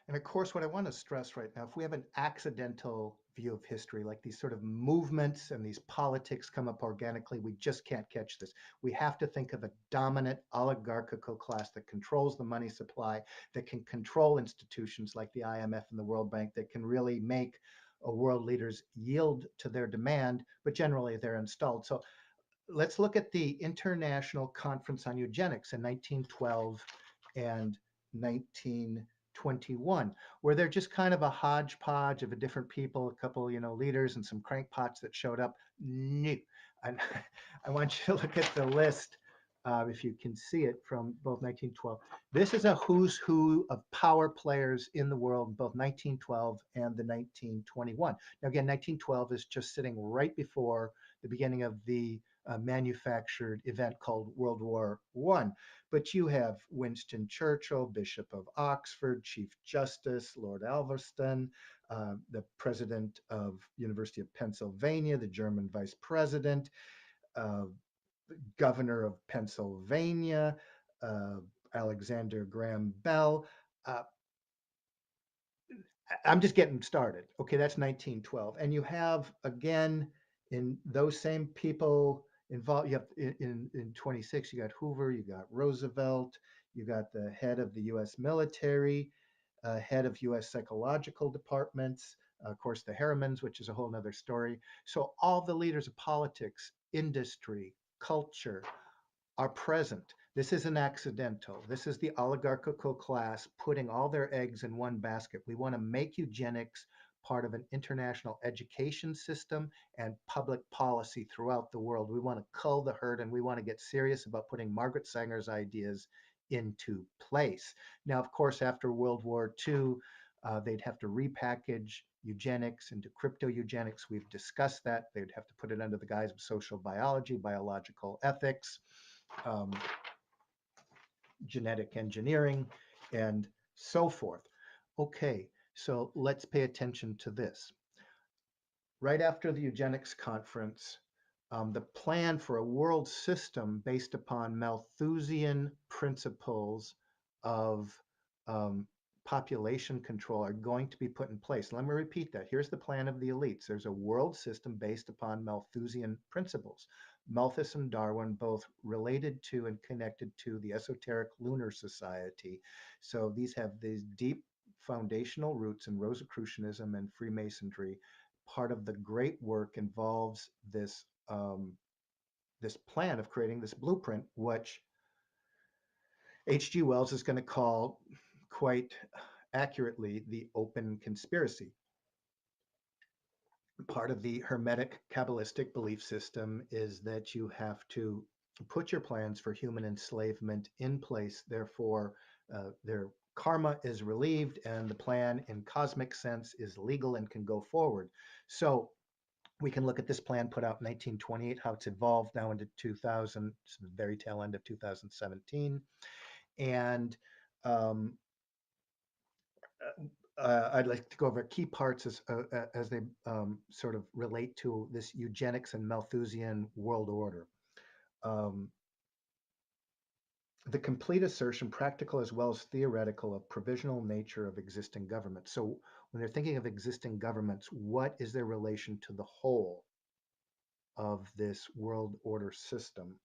And of course, what I want to stress right now, if we have an accidental view of history, like these sort of movements and these politics come up organically, we just can't catch this. We have to think of a dominant oligarchical class that controls the money supply, that can control institutions like the IMF and the World Bank, that can really make world leaders yield to their demand, but generally they're installed. So let's look at the International Conference on Eugenics in 1912 and 1921, where they're just kind of a hodgepodge of a different people, a couple, leaders and some crankpots that showed up. New. And I want you to look at the list, if you can see it, from both 1912. This is a who's who of power players in the world in both 1912 and the 1921. Now, again, 1912 is just sitting right before the beginning of the manufactured event called World War I. But you have Winston Churchill, Bishop of Oxford, Chief Justice, Lord Alverston, the president of University of Pennsylvania, the German vice president, uh, governor of Pennsylvania, uh, Alexander Graham Bell. Uh, I'm just getting started. Okay, that's 1912. And you have, again, in those same people involved, you have in 26, you got Hoover, you got Roosevelt, you got the head of the US military, head of US psychological departments, of course, the Harrimans, which is a whole nother story. So all the leaders of politics, industry, culture, are present. This isn't accidental. This is the oligarchical class putting all their eggs in one basket. We want to make eugenics part of an international education system and public policy throughout the world. We want to cull the herd and we want to get serious about putting Margaret Sanger's ideas into place. Now, of course, after World War II, they'd have to repackage eugenics into crypto eugenics. We've discussed that. They'd have to put it under the guise of social biology, biological ethics, um, genetic engineering, and so forth. Okay, so let's pay attention to this. Right after the eugenics conference, the plan for a world system based upon Malthusian principles of um, population control are going to be put in place. Let me repeat that. Here's the plan of the elites. There's a world system based upon Malthusian principles. Malthus and Darwin both related to and connected to the esoteric lunar society. So these have these deep foundational roots in Rosicrucianism and Freemasonry. Part of the great work involves this plan of creating this blueprint, which H.G. Wells is going to call quite accurately the open conspiracy. Part of the Hermetic Kabbalistic belief system is that you have to put your plans for human enslavement in place. Therefore, their karma is relieved and the plan in cosmic sense is legal and can go forward. So we can look at this plan put out in 1928, how it's evolved now into 2000, the very tail end of 2017. And um, I'd like to go over key parts as they sort of relate to this eugenics and Malthusian world order. Um, the complete assertion, practical as well as theoretical, of provisional nature of existing governments. So when they're thinking of existing governments, what is their relation to the whole of this world order system?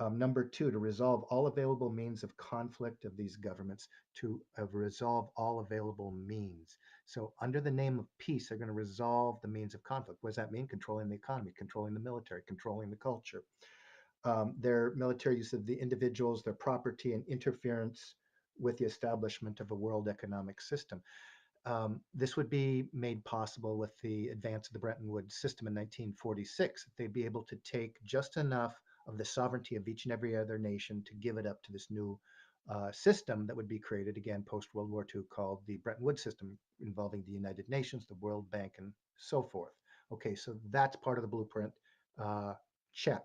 Number two, to resolve all available means of conflict of these governments, to resolve all available means. So, under the name of peace, they're going to resolve the means of conflict. What does that mean? Controlling the economy, controlling the military, controlling the culture. Their military use of the individuals, their property, and interference with the establishment of a world economic system. This would be made possible with the advance of the Bretton Woods system in 1946. They'd be able to take just enough of the sovereignty of each and every other nation to give it up to this new system that would be created again post World War II, called the Bretton Woods system, involving the United Nations, the World Bank, and so forth. Okay, so that's part of the blueprint. Check.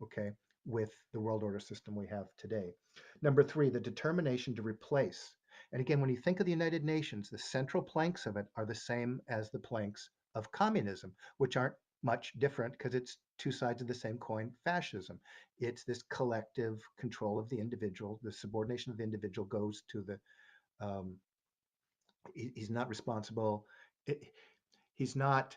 Okay, with the world order system we have today. Number three, the determination to replace. And again, when you think of the United Nations, the central planks of it are the same as the planks of communism, which aren't much different because it's two sides of the same coin, fascism. It's this collective control of the individual. The subordination of the individual goes to the He's not responsible. He's not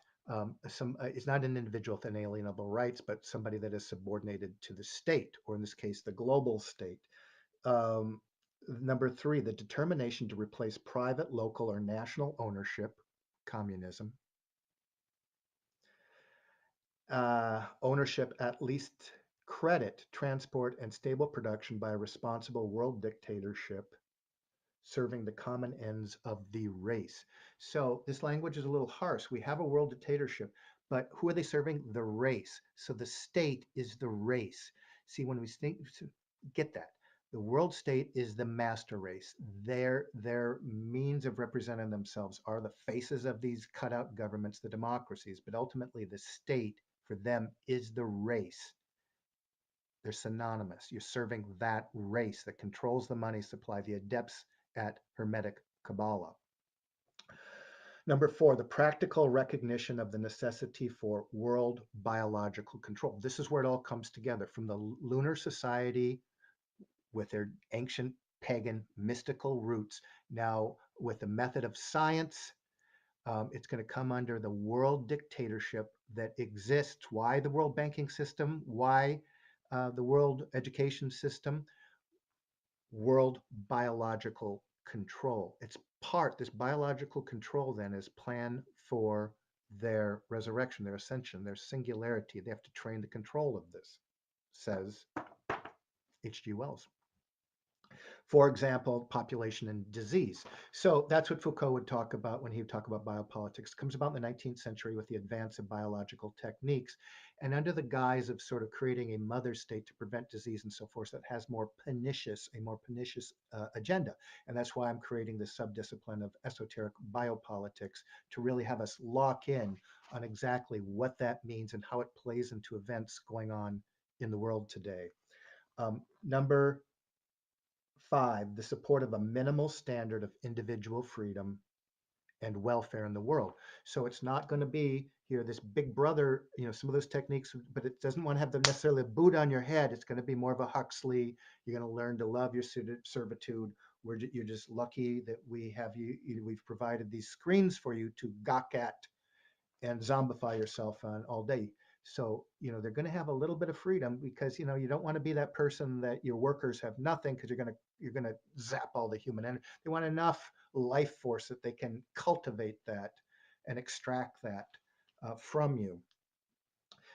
he's not an individual with inalienable rights, but somebody that is subordinated to the state, or in this case, the global state. Um, Number three, the determination to replace private, local, or national ownership, communism. Ownership, at least credit, transport, and stable production by a responsible world dictatorship serving the common ends of the race. So this language is a little harsh. We have a world dictatorship, but who are they serving? The race. So the state is the race. See, when we think, get that. The world state is the master race. Their means of representing themselves are the faces of these cutout governments, the democracies, but ultimately the state for them is the race. They're synonymous. You're serving that race that controls the money supply, the adepts at Hermetic Kabbalah. Number four, the practical recognition of the necessity for world biological control. This is where it all comes together from the lunar society with their ancient pagan mystical roots. Now, with the method of science, it's going to come under the world dictatorship that exists. Why the world banking system? Why the world education system? World biological control. It's part, this biological control then is plan for their resurrection, their ascension, their singularity. They have to train the control of this, says H.G. Wells. For example, population and disease. So that's what Foucault would talk about when he would talk about biopolitics. It comes about in the 19th century with the advance of biological techniques and under the guise of sort of creating a mother state to prevent disease and so forth that has a more pernicious agenda. And that's why I'm creating this subdiscipline of esoteric biopolitics to really have us lock in on exactly what that means and how it plays into events going on in the world today. Number five, the support of a minimal standard of individual freedom and welfare in the world. So it's not going to be here this big brother, some of those techniques, but it doesn't want to have the necessarily a boot on your head. It's going to be more of a Huxley. You're going to learn to love your servitude. You're just lucky that we've provided these screens for you to gawk at and zombify yourself on all day. So, they're going to have a little bit of freedom because, you don't want to be that person that your workers have nothing because you're going to zap all the human energy. They want enough life force that they can cultivate that and extract that from you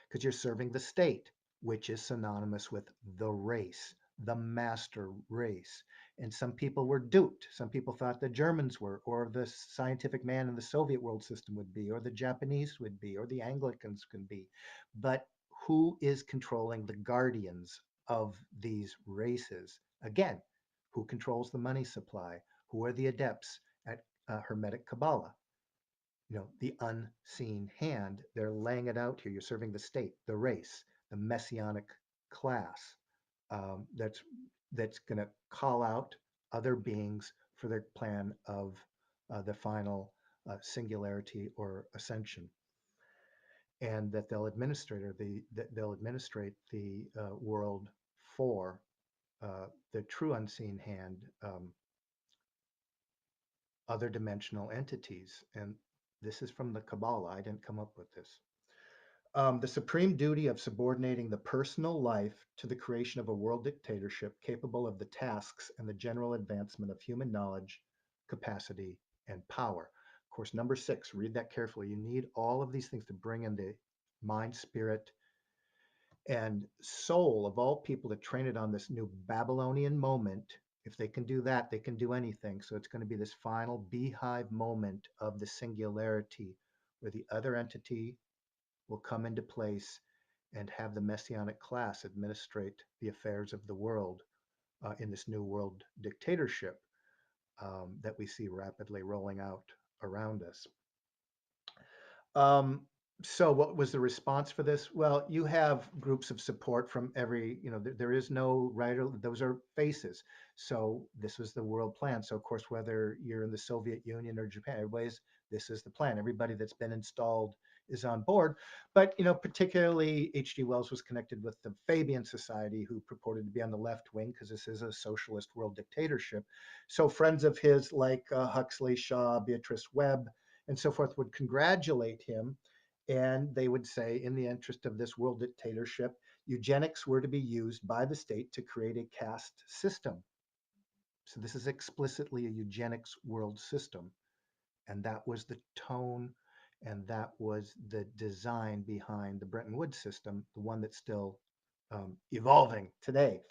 because you're serving the state, which is synonymous with the race, the master race. And some people were duped. Some people thought the Germans were, or the scientific man in the Soviet world system would be, or the Japanese would be, or the Anglicans could be. But who is controlling the guardians of these races? Again, who controls the money supply? Who are the adepts at Hermetic Kabbalah? The unseen hand. They're laying it out here. You're serving the state, the race, the messianic class that's going to call out other beings for their plan of the final singularity or ascension, and that they'll administrate the world for the true unseen hand, other dimensional entities. And this is from the Kabbalah. I didn't come up with this. The supreme duty of subordinating the personal life to the creation of a world dictatorship capable of the tasks and the general advancement of human knowledge, capacity, and power. Of course, number six, read that carefully. You need all of these things to bring in the mind, spirit, and soul of all people to train it on this new Babylonian moment. If they can do that, they can do anything. So it's going to be this final beehive moment of the singularity where the other entity will come into place and have the messianic class administrate the affairs of the world in this new world dictatorship that we see rapidly rolling out around us. Um, so what was the response for this? Well, you have groups of support from every, there is no right, those are faces. So this was the world plan. So of course, whether you're in the Soviet Union or Japan, this is the plan. Everybody that's been installed is on board. But particularly H.G. Wells was connected with the Fabian Society, who purported to be on the left wing because this is a socialist world dictatorship. So friends of his like Huxley, Shaw, Beatrice Webb, and so forth would congratulate him, and they would say, in the interest of this world dictatorship, eugenics were to be used by the state to create a caste system. So this is explicitly a eugenics world system. And that was the tone and that was the design behind the Bretton Woods system, the one that's still evolving today.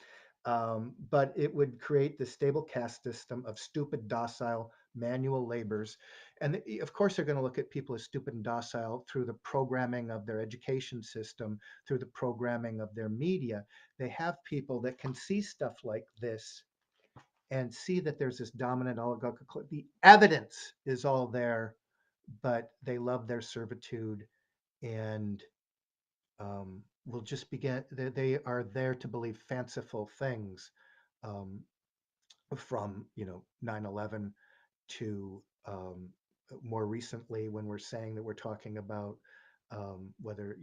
But it would create this stable caste system of stupid, docile, manual laborers. And of course, they're going to look at people as stupid and docile through the programming of their education system, through the programming of their media. They have people that can see stuff like this and see that there's this dominant oligarchical. The evidence is all there, but they love their servitude and will just begin. They are there to believe fanciful things, um, from 9/11 to more recently when we're saying that we're talking about whether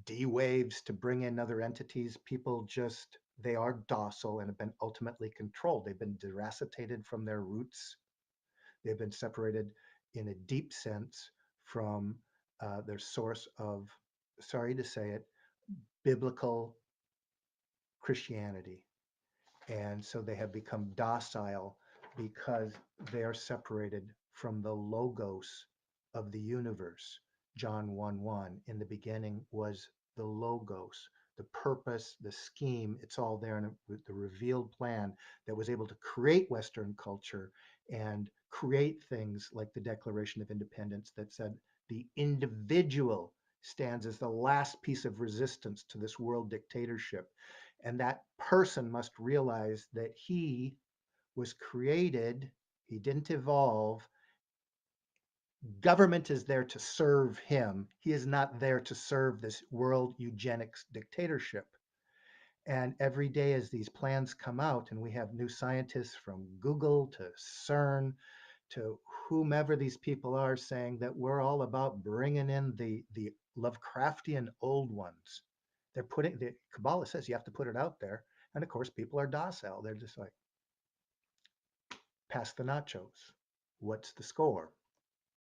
D waves to bring in other entities. People just they are docile and have been ultimately controlled. They've been deracitated from their roots. They've been separated in a deep sense from their source of, sorry to say it, biblical Christianity. And so they have become docile because they are separated from the logos of the universe. John 1 1, in the beginning was the logos, the purpose, the scheme, it's all there in the revealed plan that was able to create Western culture and create things like the Declaration of Independence that said the individual stands as the last piece of resistance to this world dictatorship. And that person must realize that he was created, he didn't evolve. Government is there to serve him. He is not there to serve this world eugenics dictatorship. And every day, as these plans come out, and we have new scientists from Google to CERN to whomever these people are saying that we're all about bringing in the Lovecraftian old ones. They're putting the Kabbalah says you have to put it out there, and of course people are docile. They're just like, pass the nachos. What's the score?